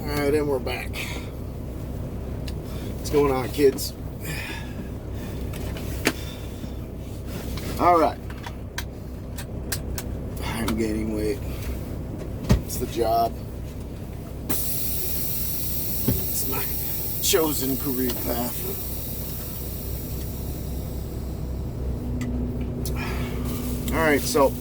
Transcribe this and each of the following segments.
Alright, and we're back. What's going on, kids? Alright. I'm gaining weight. It's the job. It's my chosen career path. Alright, so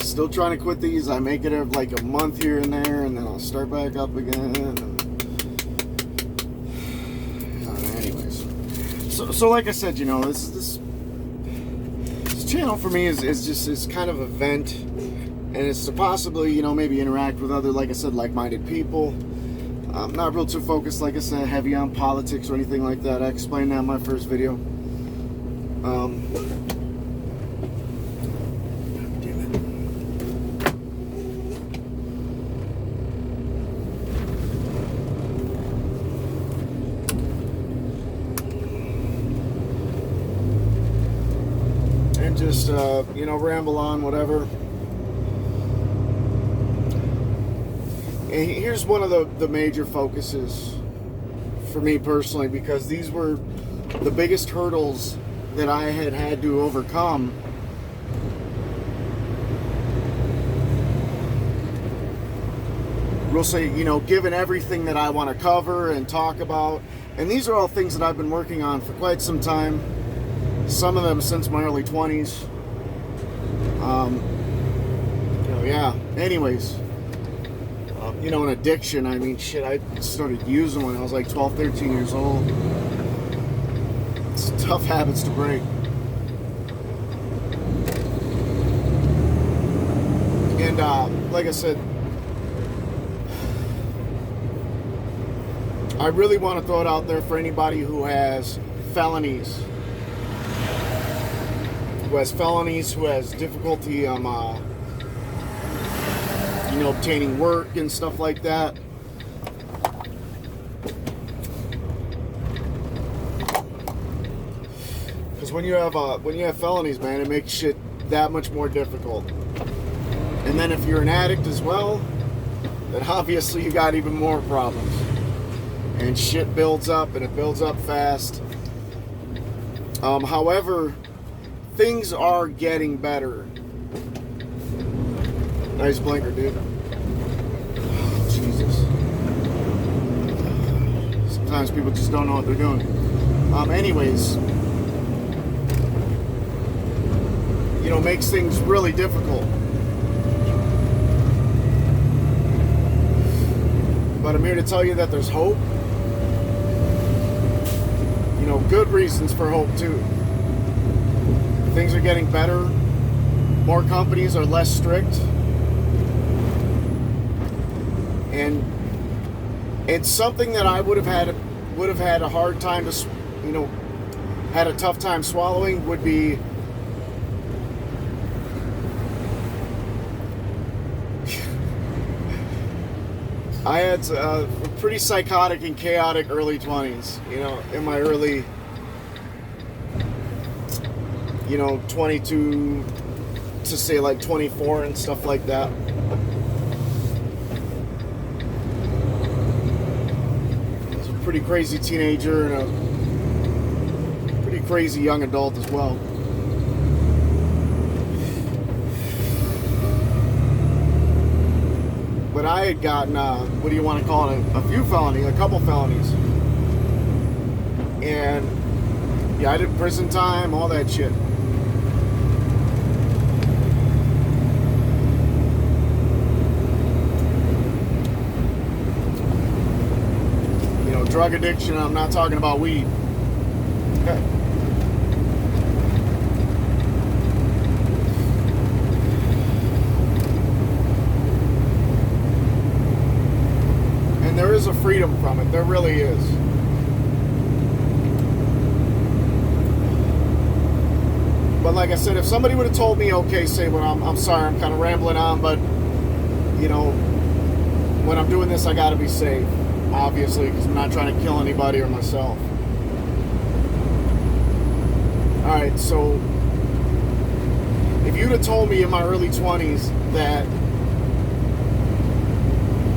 still trying to quit these. I make it every, like a month here and there, and then I'll start back up again. Anyways, so like I said, you know, this channel for me is kind of a vent, and it's to possibly, you know, maybe interact with other, like I said, like-minded people. I'm not real too focused, like I said, heavy on politics or anything like that. I explained that in my first video. And just, you know, ramble on, whatever. And here's one of the major focuses for me personally, because these were the biggest hurdles that I had to overcome. We'll say, you know, given everything that I want to cover and talk about. And these are all things that I've been working on for quite some time. Some of them since my early 20s. You know, yeah. Anyways. You know, an addiction, I mean, shit, I started using when I was like 12, 13 years old. It's tough habits to break. And, like I said, I really want to throw it out there for anybody who has felonies. Who has difficulty, you know, obtaining work and stuff like that. Because when you have felonies, man, it makes shit that much more difficult. And then if you're an addict as well, then obviously you got even more problems. And shit builds up, and it builds up fast. However, things are getting better. Nice blinker, dude. Oh, Jesus. Sometimes people just don't know what they're doing. Anyways, you know, makes things really difficult. But I'm here to tell you that there's hope. You know, good reasons for hope too. Things are getting better. More companies are less strict. And it's something that I would have had a hard time to, you know, had a tough time swallowing. Would be I had a pretty psychotic and chaotic early 20s. You know, in my early, you know, 22 to say like 24 and stuff like that. Pretty crazy teenager and a pretty crazy young adult as well. But I had gotten, what do you want to call it, a couple felonies. And yeah, I did prison time, all that shit. Drug addiction, I'm not talking about weed. Okay. And there is a freedom from it. There really is. But like I said, if somebody would have told me, okay, say, well, I'm sorry, I'm kind of rambling on, but, you know, when I'm doing this, I got to be safe. Obviously, because I'm not trying to kill anybody or myself. Alright, so you'd have told me in my early 20s that,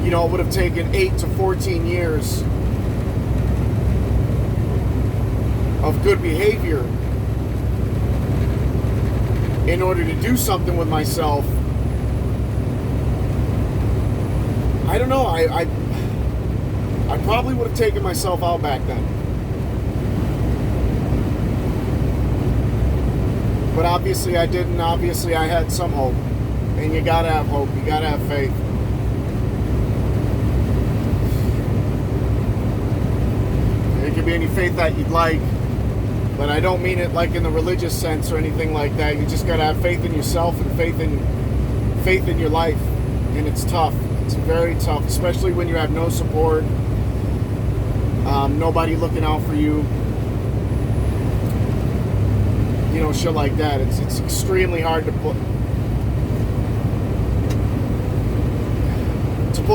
you know, it would have taken 8 to 14 years of good behavior in order to do something with myself, I don't know, I probably would have taken myself out back then. But obviously I didn't. Obviously I had some hope. And you gotta have hope. You gotta have faith. It could be any faith that you'd like. But I don't mean it like in the religious sense or anything like that. You just gotta have faith in yourself and faith in your life. And it's tough. It's very tough, especially when you have no support, nobody looking out for you. You know, shit like that. It's extremely hard to pull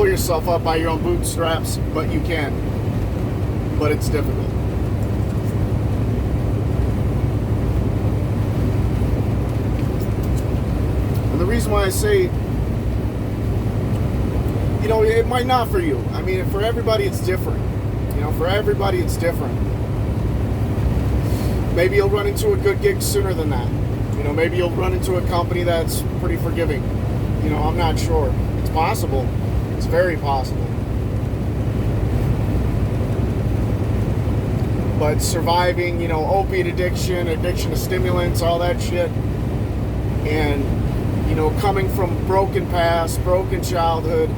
yourself up by your own bootstraps, but you can. But it's difficult. And the reason why I say, you know, it might not for you. I mean, for everybody it's different. You know, for everybody it's different. Maybe you'll run into a good gig sooner than that. You know, maybe you'll run into a company that's pretty forgiving. You know, I'm not sure. It's possible. It's very possible. But surviving, you know, opiate addiction to stimulants, all that shit, and, you know, coming from broken past, broken childhood,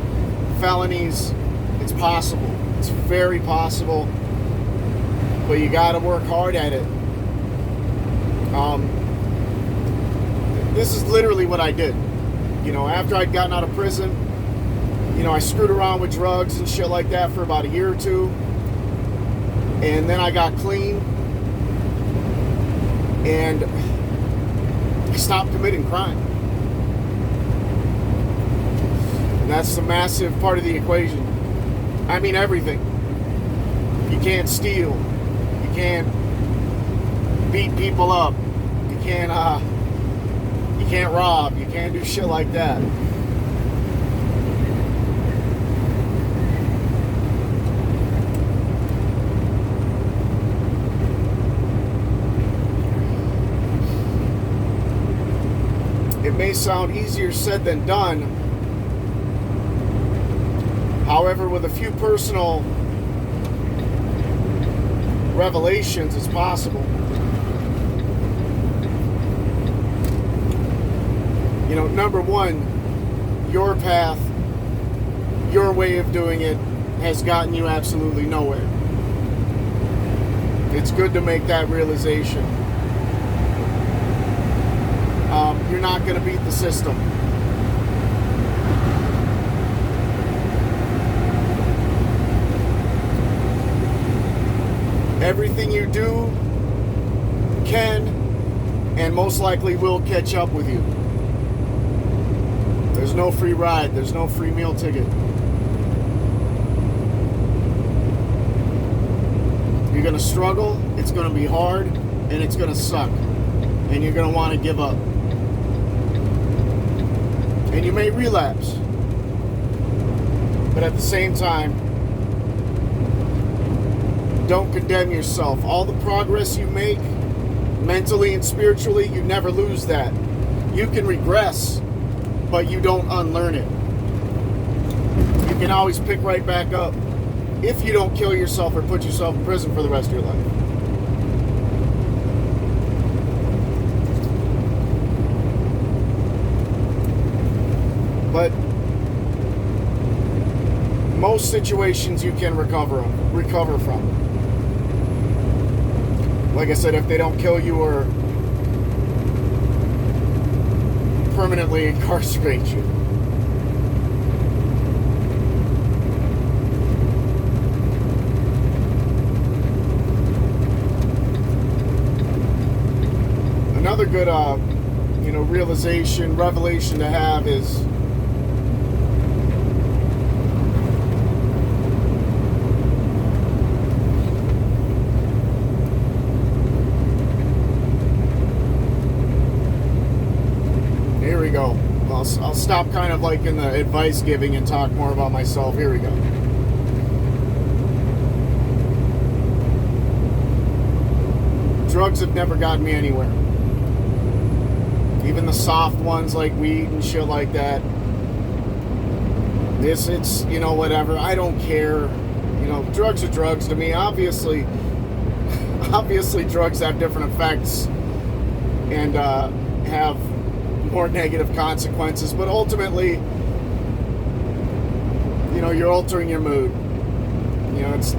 felonies, it's possible. It's very possible. But you gotta work hard at it. This is literally what I did. You know, after I'd gotten out of prison, you know, I screwed around with drugs and shit like that for about a year or two. And then I got clean. And I stopped committing crime. And that's the massive part of the equation. I mean, everything. You can't steal. You can't beat people up. You can't rob. You can't do shit like that. It may sound easier said than done. However, with a few personal revelations, it's possible. You know, number one, your path, your way of doing it has gotten you absolutely nowhere. It's good to make that realization. You're not going to beat the system. Everything you do can and most likely will catch up with you. There's no free ride. There's no free meal ticket. You're going to struggle. It's going to be hard. And it's going to suck. And you're going to want to give up. And you may relapse. But at the same time, don't condemn yourself. All the progress you make, mentally and spiritually, you never lose that. You can regress, but you don't unlearn it. You can always pick right back up if you don't kill yourself or put yourself in prison for the rest of your life. But most situations you can recover from. Like I said, if they don't kill you or permanently incarcerate you. Another good, revelation to have is we go. I'll stop kind of like in the advice giving and talk more about myself. Here we go. Drugs have never gotten me anywhere. Even the soft ones like weed and shit like that. It's, you know, whatever. I don't care. You know, drugs are drugs to me. Obviously, drugs have different effects and have more negative consequences. But ultimately, you know, you're altering your mood. You know, it's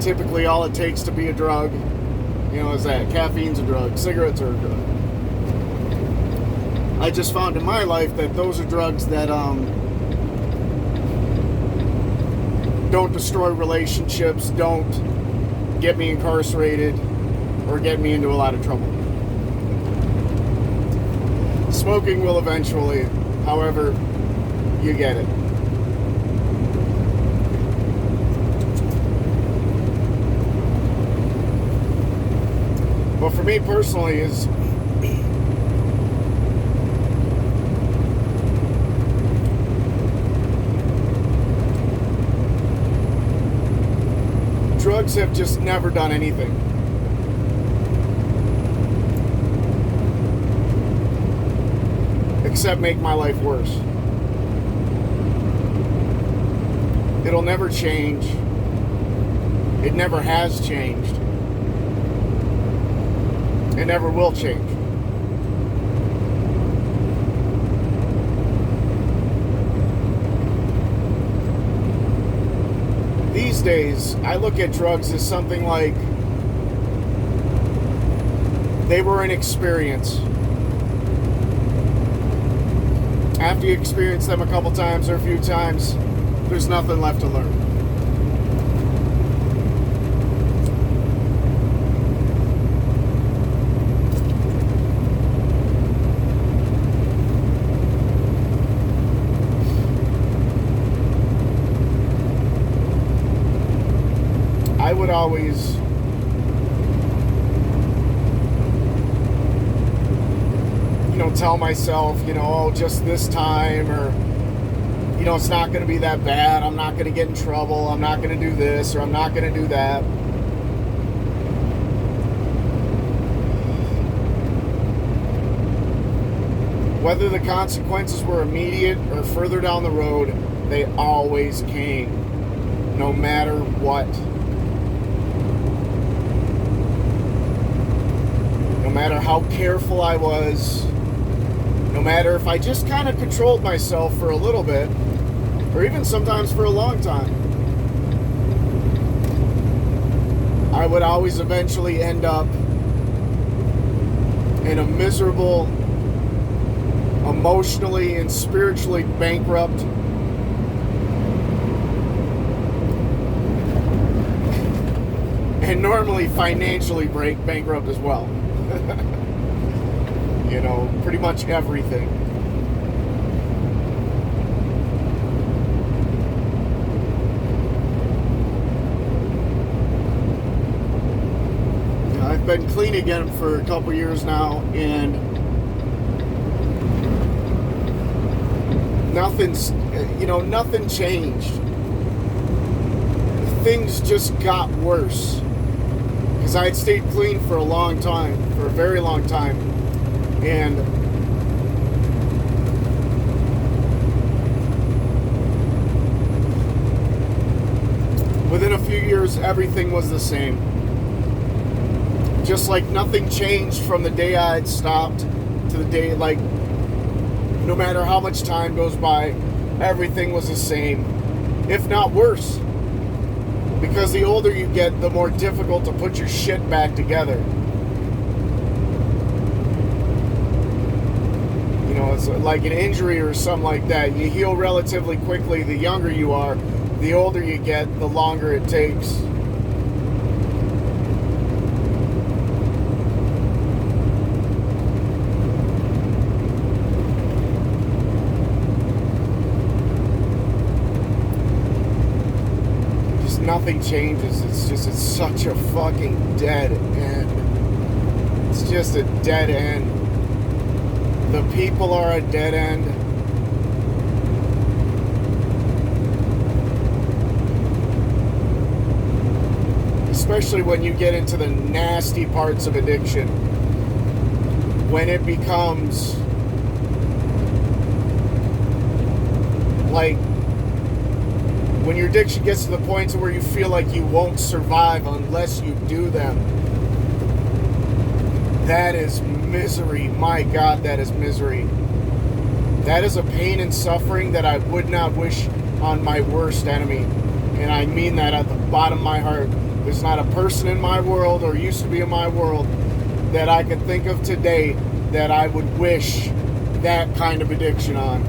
typically all it takes to be a drug. You know, is that caffeine's a drug, cigarettes are a drug. I just found in my life that those are drugs that don't destroy relationships, don't get me incarcerated, or get me into a lot of trouble. Smoking will eventually, however, you get it. But for me personally is drugs have just never done anything. Except make my life worse. It'll never change. It never has changed. It never will change. These days, I look at drugs as something like they were an experience. After you experience them a couple times or a few times, there's nothing left to learn. I would always tell myself, oh, just this time, or it's not going to be that bad, I'm not going to get in trouble, I'm not going to do this, or I'm not going to do that. Whether the consequences were immediate or further down the road, they always came, no matter what. No matter how careful I was, no matter if I just kind of controlled myself for a little bit, or even sometimes for a long time, I would always eventually end up in a miserable, emotionally and spiritually bankrupt, and normally financially bankrupt as well. Pretty much everything. I've been clean again for a couple years now, and nothing changed. Things just got worse. Because I had stayed clean for a long time, for a very long time. And within a few years, everything was the same. Just like nothing changed from the day I had stopped to the day, like, no matter how much time goes by, everything was the same, if not worse. Because the older you get, the more difficult to put your shit back together. It's like an injury or something like that. You heal relatively quickly. The younger you are, the older you get, the longer it takes. Just nothing changes. It's such a fucking dead end. It's just a dead end. The people are a dead end. Especially when you get into the nasty parts of addiction. When it becomes like when your addiction gets to the point to where you feel like you won't survive unless you do them. That is misery. My God, that is misery. That is a pain and suffering that I would not wish on my worst enemy. And I mean that at the bottom of my heart. There's not a person in my world, or used to be in my world, that I could think of today that I would wish that kind of addiction on.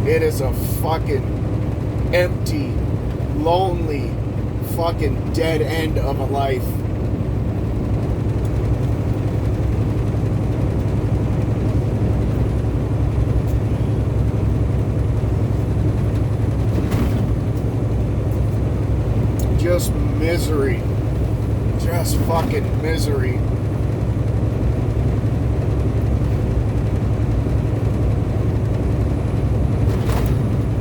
It is a fucking empty, lonely, fucking dead end of a life. Just misery. Just fucking misery.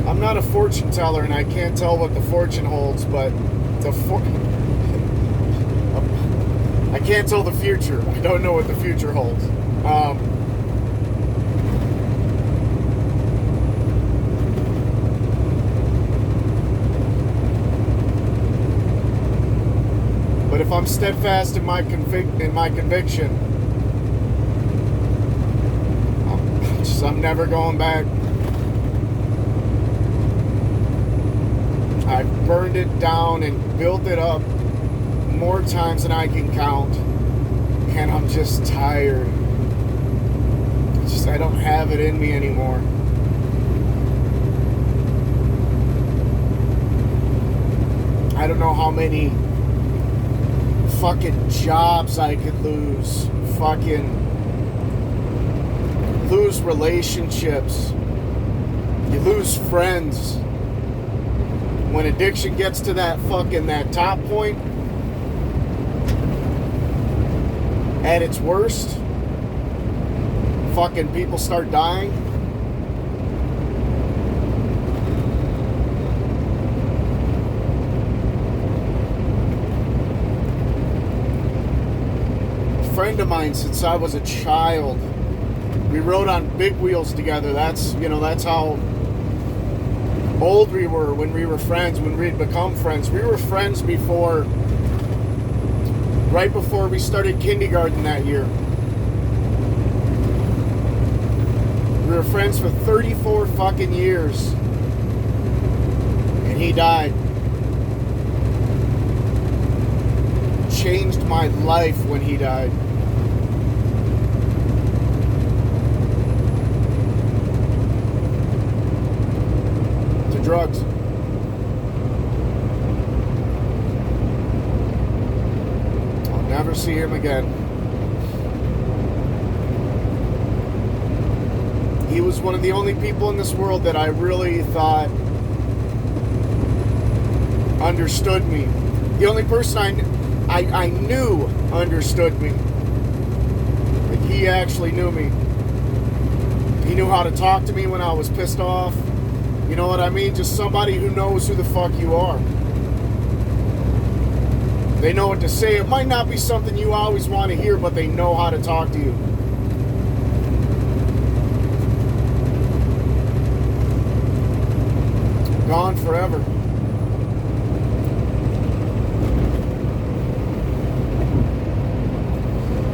I'm not a fortune teller, and I can't tell what the fortune holds, but I can't tell the future. I don't know what the future holds. But if I'm steadfast in my conviction, I'm never going back. I've burned it down and built it up more times than I can count, and I'm just tired. I don't have it in me anymore. I don't know how many fucking jobs I could lose. Fucking lose relationships. You lose friends. When addiction gets to that top point, at its worst, fucking people start dying. A friend of mine since I was a child, we rode on big wheels together. That's how old we were when we were friends, when we'd become friends. We were friends right before we started kindergarten that year. We were friends for 34 fucking years. And he died. Changed my life when he died. Drugs. I'll never see him again. He was one of the only people in this world that I really thought understood me. The only person I knew understood me. Like, he actually knew me. He knew how to talk to me when I was pissed off. You know what I mean? Just somebody who knows who the fuck you are. They know what to say. It might not be something you always want to hear, but they know how to talk to you. Gone forever.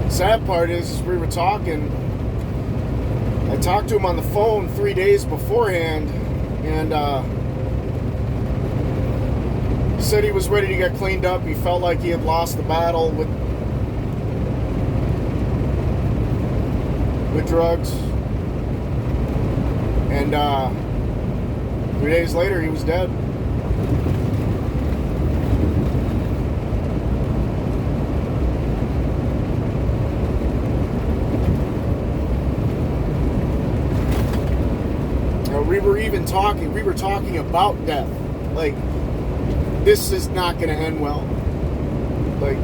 Sad part is we were talking. I talked to him on the phone 3 days beforehand. And he said he was ready to get cleaned up. He felt like he had lost the battle with drugs. And 3 days later, he was dead. We were talking about death. Like, this is not going to end well. Like,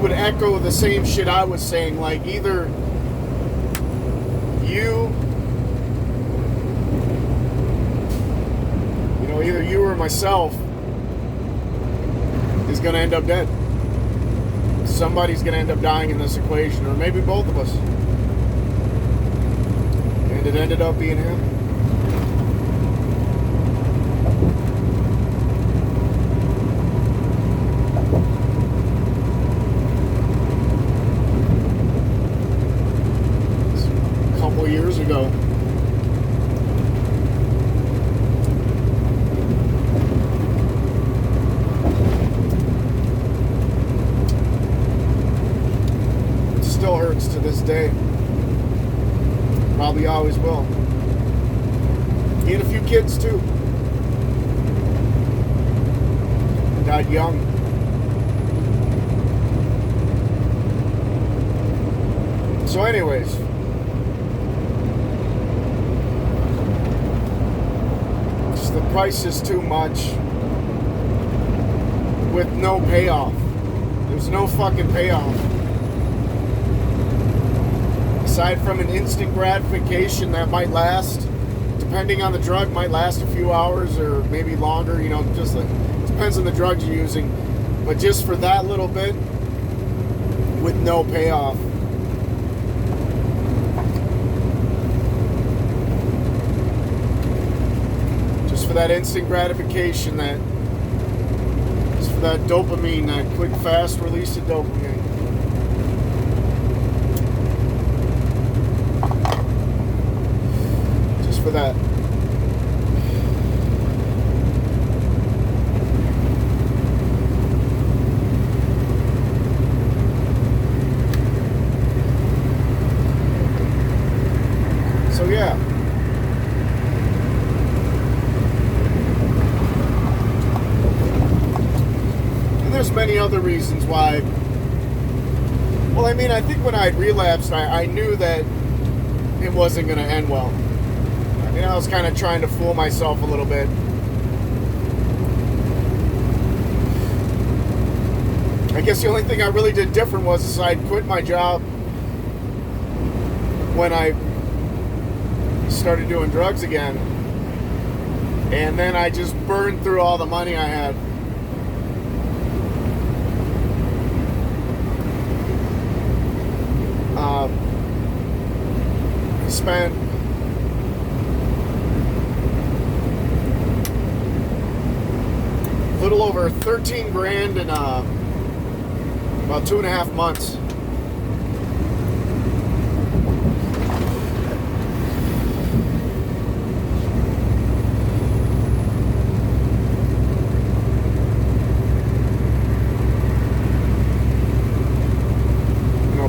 would echo the same shit I was saying. Like, either either you or myself is going to end up dead. Somebody's going to end up dying in this equation, or maybe both of us. And it ended up being him. A couple years ago. Still hurts to this day. Probably always will. He had a few kids too. Died young. So anyways, just the price is too much with no payoff. There's no fucking payoff. Aside from an instant gratification that might last, depending on the drug, might last a few hours or maybe longer, just like, it depends on the drugs you're using. But just for that little bit, with no payoff. Just for that instant gratification, just for that dopamine, that quick, fast release of dopamine. For that. So yeah. And there's many other reasons why. Well, I mean, I think when I had relapsed, I knew that it wasn't going to end well. I was kind of trying to fool myself a little bit. I guess the only thing I really did different was I quit my job when I started doing drugs again. And then I just burned through all the money I had. Spent a little over 13 grand in about 2.5 months.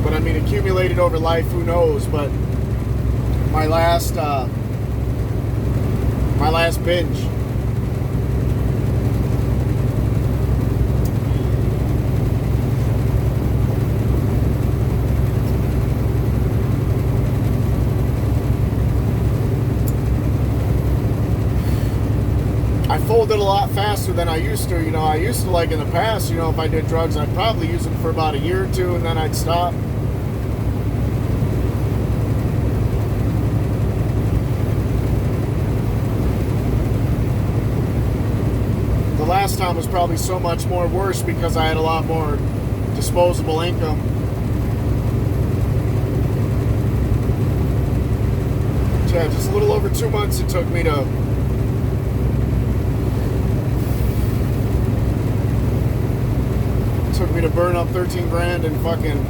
But I mean, accumulated over life, who knows? But my last binge, I folded a lot faster than I used to. I used to, like in the past, if I did drugs, I'd probably use them for about a year or two and then I'd stop. The last time was probably so much more worse because I had a lot more disposable income. So yeah, just a little over 2 months it took me to burn up 13 grand and fucking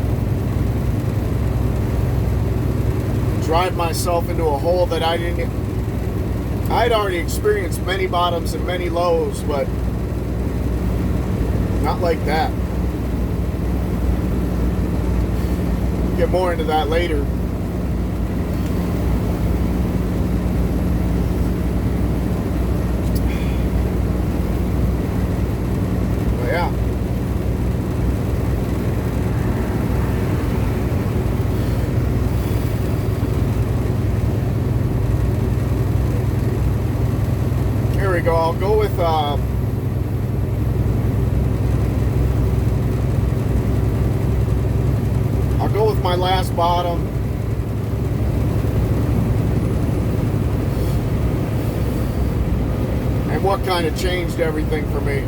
drive myself into a hole that I'd already experienced many bottoms and many lows, but not like that. Get more into that later. But yeah. Here we go. I'll go with my last bottom. And what kind of changed everything for me.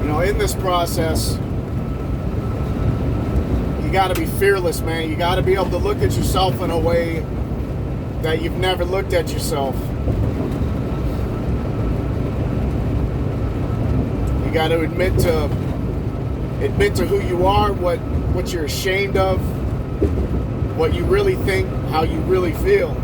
You know, in this process, you got to be fearless, man. You got to be able to look at yourself in a way that you've never looked at yourself. You got to admit to who you are, what you're ashamed of, what you really think, how you really feel.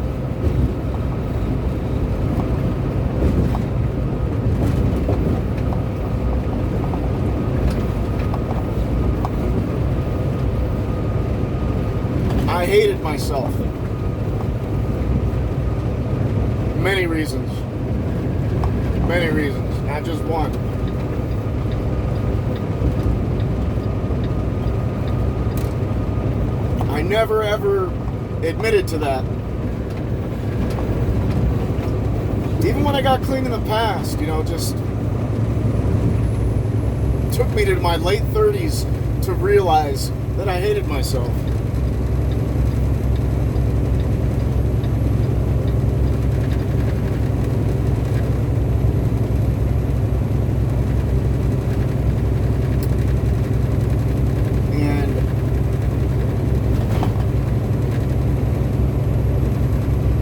I hated myself. Many reasons. Many reasons, not just one. I never ever admitted to that. Even when I got clean in the past, you know, just took me to my late 30s to realize that I hated myself.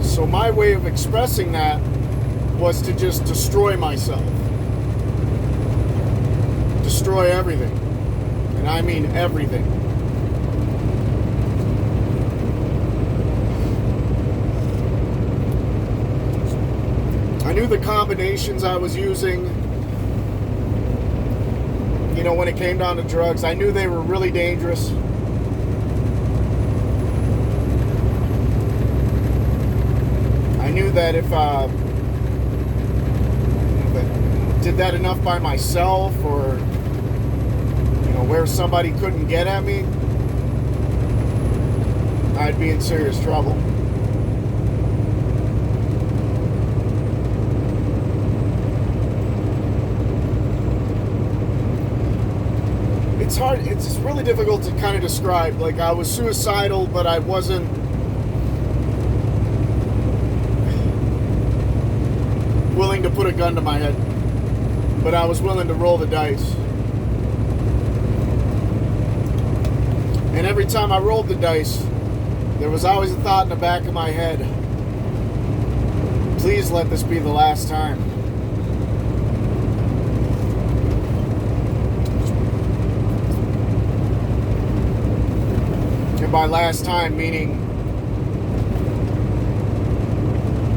So my way of expressing that was to just destroy myself. Destroy everything. And I mean everything. I knew the combinations I was using. You know, when it came down to drugs, I knew they were really dangerous. I knew that if I did that enough by myself, or you know, where somebody couldn't get at me, I'd be in serious trouble. It's hard, it's really difficult to kind of describe. Like, I was suicidal, but I wasn't willing to put a gun to my head, but I was willing to roll the dice. And every time I rolled the dice, there was always a thought in the back of my head, please let this be the last time. And by last time, meaning,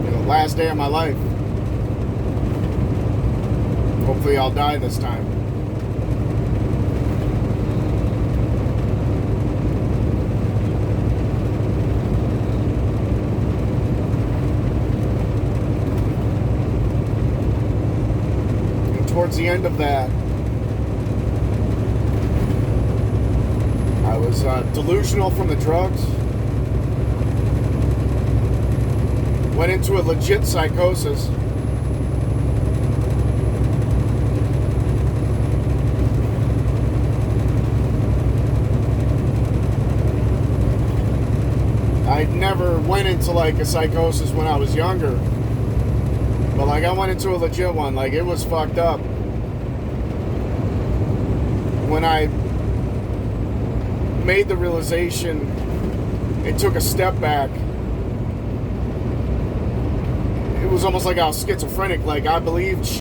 you know, last day of my life. Hopefully I'll die this time. And towards the end of that, I was delusional from the drugs. Went into a legit psychosis. I never went into like a psychosis when I was younger, but like I went into a legit one. Like, it was fucked up. When I made the realization and took a step back, it was almost like I was schizophrenic. Like, I believed